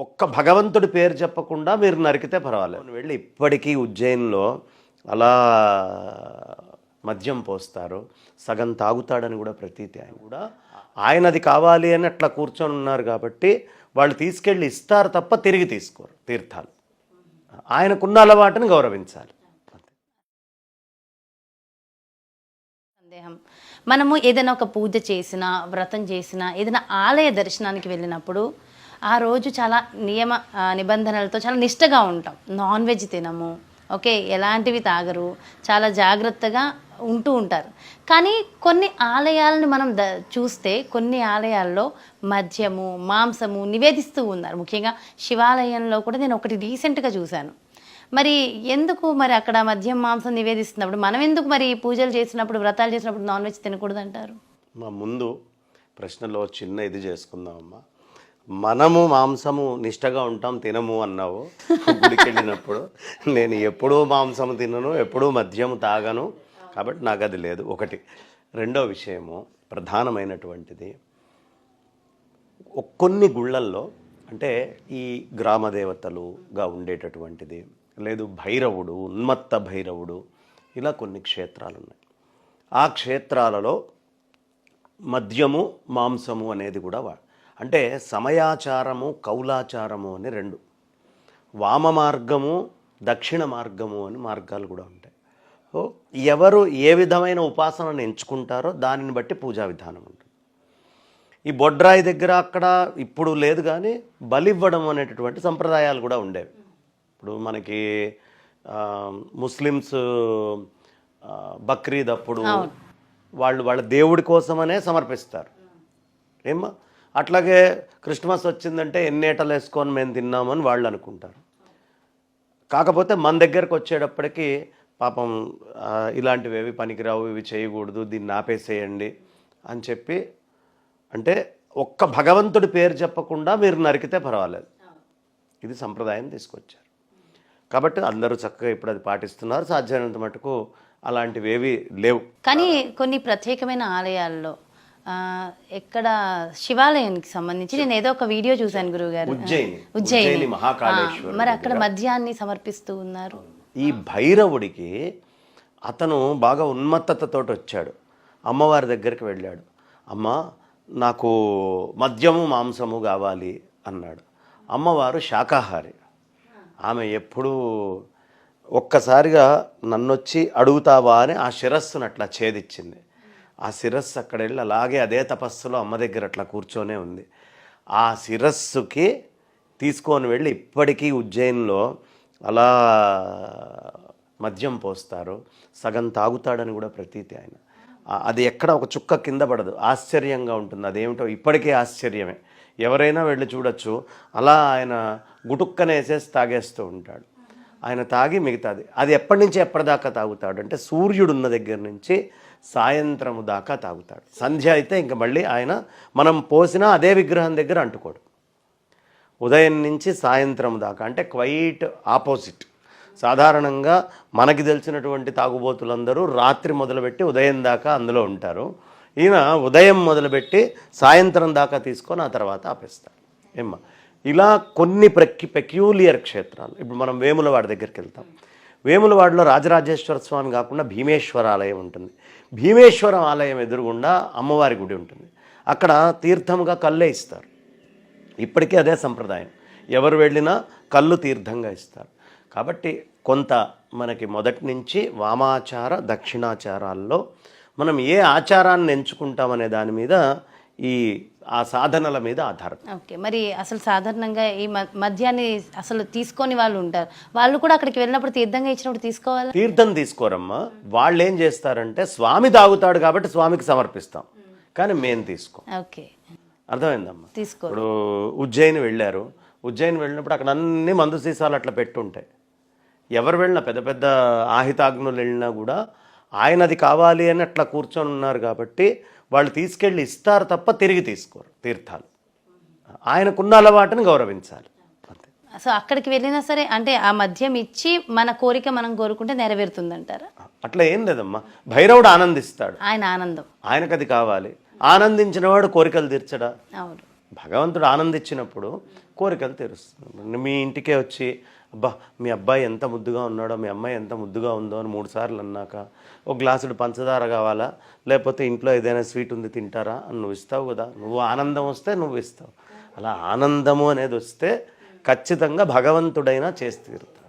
ఒక్క భగవంతుడి పేరు చెప్పకుండా మీరు నరికితే పర్వాలేదు. వెళ్ళి ఇప్పటికీ ఉజ్జయిన్లో అలా మద్యం పోస్తారు, సగం తాగుతాడని కూడా ప్రతీతి. ఆయన కూడా ఆయనది కావాలి అని అట్లా కూర్చొని ఉన్నారు కాబట్టి వాళ్ళు తీసుకెళ్ళి ఇస్తారు తప్ప తిరిగి తీసుకోరు తీర్థాలు. ఆయనకున్న అలవాటుని గౌరవించాలి. సందేహం, మనము ఏదైనా ఒక పూజ చేసినా, వ్రతం చేసినా, ఏదైనా ఆలయ దర్శనానికి వెళ్ళినప్పుడు ఆ రోజు చాలా నిబంధనలతో చాలా నిష్టగా ఉంటాం. నాన్ వెజ్ తినము, ఓకే, ఎలాంటివి తాగరు, చాలా జాగ్రత్తగా ఉంటూ ఉంటారు. కానీ కొన్ని ఆలయాలను మనం చూస్తే కొన్ని ఆలయాల్లో మద్యము, మాంసము నివేదిస్తూ ఉన్నారు. ముఖ్యంగా శివాలయంలో కూడా నేను ఒకటి రీసెంట్గా చూశాను. మరి ఎందుకు మరి అక్కడ మద్యం, మాంసం నివేదిస్తున్నప్పుడు మనం ఎందుకు మరి పూజలు చేసినప్పుడు, వ్రతాలు చేసినప్పుడు నాన్ వెజ్ తినకూడదు అంటారు? మా ముందు ప్రశ్నలో చిన్న ఇది చేసుకుందామమ్మా. మనము మాంసము నిష్టగా ఉంటాం, తినము అన్నావు గుడికి వెళ్ళినప్పుడు. నేను ఎప్పుడూ మాంసము తినను, ఎప్పుడూ మద్యము తాగను, కాబట్టి నాకు అది లేదు. ఒకటి. రెండో విషయము ప్రధానమైనటువంటిది, కొన్ని గుళ్ళల్లో అంటే ఈ గ్రామ దేవతలుగా ఉండేటటువంటిది, లేదు భైరవుడు, ఉన్మత్త భైరవుడు, ఇలా కొన్ని క్షేత్రాలు ఉన్నాయి. ఆ క్షేత్రాలలో మద్యము, మాంసము అనేది కూడా అంటే సమయాచారము, కౌలాచారము అని రెండు, వామ మార్గము, దక్షిణ మార్గము అని మార్గాలు కూడా ఉంటాయి. సో ఎవరు ఏ విధమైన ఉపాసనను ఎంచుకుంటారో దానిని బట్టి పూజా విధానం ఉంటుంది. ఈ బొడ్రాయి దగ్గర అక్కడ ఇప్పుడు లేదు, కానీ బలివ్వడం అనేటటువంటి సంప్రదాయాలు కూడా ఉండేవి. ఇప్పుడు మనకి ముస్లిమ్స్ బక్రీద్ అప్పుడు వాళ్ళ దేవుడి కోసమనే సమర్పిస్తారు ఏమ్మా. అట్లాగే క్రిస్మస్ వచ్చిందంటే ఎన్నేటలు వేసుకొని మేము తిన్నామని వాళ్ళు అనుకుంటారు. కాకపోతే మన దగ్గరకు వచ్చేటప్పటికి పాపం ఇలాంటివి ఏవి పనికిరావు, ఇవి చేయకూడదు, దీన్ని ఆపేసేయండి అని చెప్పి, అంటే ఒక్క భగవంతుడి పేరు చెప్పకుండా మీరు నరికితే పర్వాలేదు, ఇది సంప్రదాయం తీసుకొచ్చారు. కాబట్టి అందరూ చక్కగా ఇప్పుడు అది పాటిస్తున్నారు. సాధ్యమైనంత మటుకు అలాంటివి ఏవి లేవు. కానీ కొన్ని ప్రత్యేకమైన ఆలయాల్లో ఎక్కడ శివాలయానికి సంబంధించి నేను ఏదో ఒక వీడియో చూశాను గురువుగారు, ఉజ్జయిని మహాకాళేశ్వరం, మరి అక్కడ మద్యాన్ని సమర్పిస్తూ ఉన్నారు. ఈ భైరవుడికి అతను బాగా ఉన్మత్తతతో వచ్చాడు, అమ్మవారి దగ్గరికి వెళ్ళాడు. అమ్మ నాకు మద్యము, మాంసము కావాలి అన్నాడు. అమ్మవారు శాకాహారి, ఆమె ఎప్పుడూ ఒక్కసారిగా నన్నొచ్చి అడుగుతావా అని ఆ శిరస్సును అట్లా ఛేదిచ్చింది. ఆ శిరస్సు అక్కడ వెళ్ళి అలాగే అదే తపస్సులో అమ్మ దగ్గర అట్లా కూర్చొనే ఉంది. ఆ శిరస్సుకి తీసుకొని వెళ్ళి ఇప్పటికీ ఉజ్జయిన్లో అలా మద్యం పోస్తారు, సగం తాగుతాడని కూడా ప్రతీతి. ఆయన అది ఎక్కడ ఒక చుక్క కింద పడదు, ఆశ్చర్యంగా ఉంటుంది. అదేమిటో ఇప్పటికీ ఆశ్చర్యమే, ఎవరైనా వెళ్ళి చూడొచ్చు. అలా ఆయన గుటుక్కనే వేసేసి తాగేస్తూ ఉంటాడు. ఆయన తాగి మిగతాది అది ఎప్పటి నుంచి ఎప్పటిదాకా తాగుతాడు అంటే సూర్యుడున్న దగ్గర నుంచి సాయంత్రము దాకా తాగుతాడు. సంధ్య అయితే ఇంక మళ్ళీ ఆయన మనం పోసినా అదే విగ్రహం దగ్గర అంటుకోడు. ఉదయం నుంచి సాయంత్రం దాకా, అంటే క్వైట్ ఆపోజిట్. సాధారణంగా మనకి తెలిసినటువంటి తాగుబోతులందరూ రాత్రి మొదలుపెట్టి ఉదయం దాకా అందులో ఉంటారు. ఈయన ఉదయం మొదలుపెట్టి సాయంత్రం దాకా తీసుకొని ఆ తర్వాత ఆపేస్తారు ఏమ్మా. ఇలా కొన్ని పెక్యూలియర్ క్షేత్రాలు. ఇప్పుడు మనం వేములవాడ దగ్గరికి వెళ్తాం. వేములవాడలో రాజరాజేశ్వర స్వామి కాకుండా భీమేశ్వర ఆలయం ఉంటుంది. భీమేశ్వరం ఆలయం ఎదురుగుండా అమ్మవారి గుడి ఉంటుంది. అక్కడ తీర్థముగా కళ్ళే ఇస్తారు. ఇప్పటికీ అదే సంప్రదాయం, ఎవరు వెళ్ళినా కళ్ళు తీర్థంగా ఇస్తారు. కాబట్టి కొంత మనకి మొదటి నుంచి వామాచార, దక్షిణాచారాల్లో మనం ఏ ఆచారాన్ని ఎంచుకుంటామనే దాని మీద ఆ సాధనల మీద ఆధారం. ఓకే, మరి అసలు సాధారణంగా ఈ మద్యాన్ని అసలు తీసుకొని వాళ్ళు ఉంటారు, వాళ్ళు కూడా అక్కడికి వెళ్ళినప్పుడు తీర్థంగా ఇచ్చినప్పుడు తీసుకోవాలి? తీర్థం తీసుకోరమ్మా. వాళ్ళు ఏం చేస్తారంటే స్వామి తాగుతాడు కాబట్టి స్వామికి సమర్పిస్తాం, కానీ మేము తీసుకో. ఓకే, అర్థమైందమ్మా. తీసుకో. ఇప్పుడు ఉజ్జయిని వెళ్ళారు, ఉజ్జయిని వెళ్ళినప్పుడు అక్కడ అన్ని మందు సీసాలు అట్లా పెట్టుంటాయి. ఎవరు వెళ్ళినా, పెద్ద పెద్ద ఆహితాగ్నులు వెళ్ళినా కూడా ఆయనది కావాలి అని అట్లా కూర్చొని ఉన్నారు కాబట్టి వాళ్ళు తీసుకెళ్ళి ఇస్తారు తప్ప తిరిగి తీసుకోరు తీర్థాలు. ఆయనకున్న అలవాటుని గౌరవించాలి అంతే. సో అక్కడికి వెళ్ళినా సరే అంటే ఆ మద్యం ఇచ్చి మన కోరిక మనం కోరుకుంటే నెరవేరుతుందంటారా? అట్లా ఏం లేదమ్మా. భైరవుడు ఆనందిస్తాడు, ఆయన ఆనందం, ఆయనకు అది కావాలి. ఆనందించిన వాడు కోరికలు తీర్చడా? అవును. భగవంతుడు ఆనందించినప్పుడు కోరికలు తీరుస్తుంది. మీ ఇంటికే వచ్చి అబ్బా మీ అబ్బాయి ఎంత ముద్దుగా ఉన్నాడో, మీ అమ్మాయి ఎంత ముద్దుగా ఉందో అని 3 సార్లు అన్నాక ఒక గ్లాసుడు పంచదార కావాలా, లేకపోతే ఇంట్లో ఏదైనా స్వీట్ ఉంది తింటారా అని నువ్వు ఇస్తావు కదా. నువ్వు ఆనందం వస్తే నువ్వు ఇస్తావు. అలా ఆనందము అనేది వస్తే ఖచ్చితంగా భగవంతుడైనా చేసి తీరుతాడు.